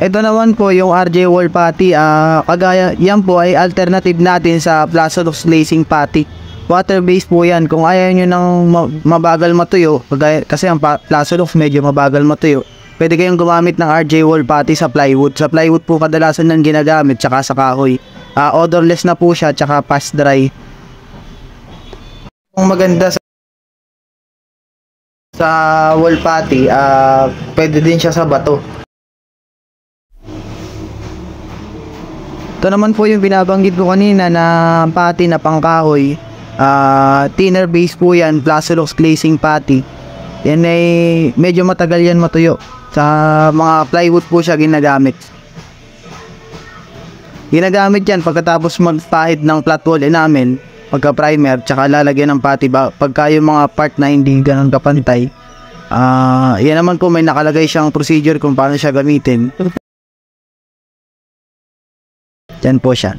Ito naman po yung RJ Wall Putty. Kagaya yan po ay alternative natin sa Plastalox Glazing Putty. Water based po yan. Kung ayaw nyo ng mabagal matuyo, kasi ang Plastalox medyo mabagal matuyo, pwede kayong gumamit ng RJ Wall Putty sa plywood. Sa plywood po kadalasan nang ginagamit, tsaka sa kahoy. Odorless na po siya, tsaka fast dry. Ang maganda sa wall putty, pwede din siya sa bato. Ito naman po yung binabanggit ko kanina na putty na pangkahoy. Thinner base po yan, Plastalox Glazing Putty. Yan ay medyo matagal yan matuyo. Sa mga plywood po siya ginagamit. Ginagamit yan pagkatapos magpahid ng flat wall enamel, pagka primer, tsaka lalagyan ng putty pagka yung mga part na hindi ganun kapantay. Yan naman po may nakalagay siyang procedure kung paano siya gamitin. Yan po siya.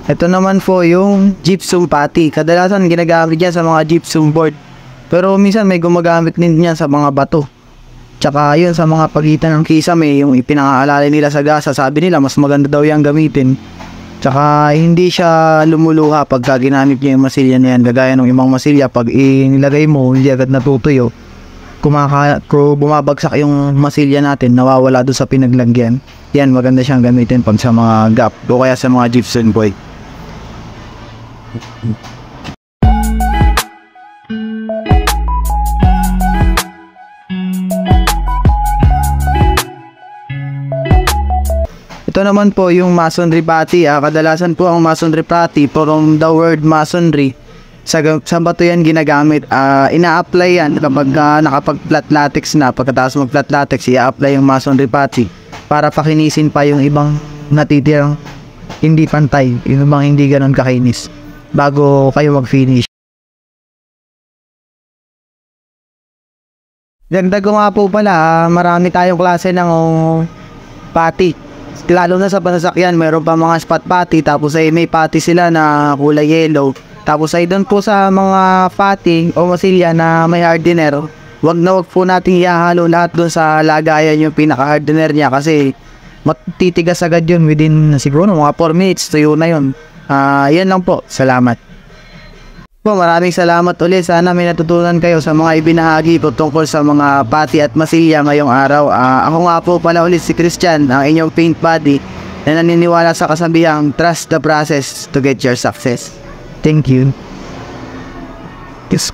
Ito naman po yung gypsum putty. Kadalasan ginagamit yan sa mga gypsum board. Pero minsan may gumagamit din yan sa mga bato. Tsaka yun sa mga pagitan ng kisame, yung ipinangaalala nila sa gasa, sabi nila mas maganda daw yung gamitin. Tsaka hindi siya lumuluha pagka ginamit niya yung masilya na yan. Gagaya ng ibang masilya, pag inilagay mo, hindi agad natutuyo. Kung bumabagsak yung masilya natin, nawawala doon sa pinaglagyan. Yan, maganda siyang gamitin pag sa mga gap o kaya sa mga gypsum board. Ito naman po yung masonry putty. Kadalasan po ang masonry putty from the word masonry. Sa bato yan ginagamit. Ina-apply yan kapag nakapag-flat latex na. Pagkatapos mag-flat latex, i-apply yung masonry putty para pakinisin pa yung ibang natitirang hindi pantay, yung ibang hindi ganun kakinis bago kayo mag-finish. Dagdag ko nga po pala, marami tayong klase ng putty. Lalo na sa panasakyan, mayroon pa mga spot putty, tapos ay may putty sila na kulay yellow. Tapos ay doon po sa mga putty o masilya na may hardener, wag po nating ihahalo lahat doon sa lagayan yung pinaka-hardener niya kasi matitigas agad yun within siguro mga 4 minutes, tuyo na yun. Yan lang po. Salamat. Maraming salamat ulit. Sana may natutunan kayo sa mga ibinahagi ko tungkol sa mga putty at masilya ngayong araw. Ako nga po pala ulit si Christian, ang inyong paint buddy na naniniwala sa kasabihang trust the process to get your success. Thank you. Yes,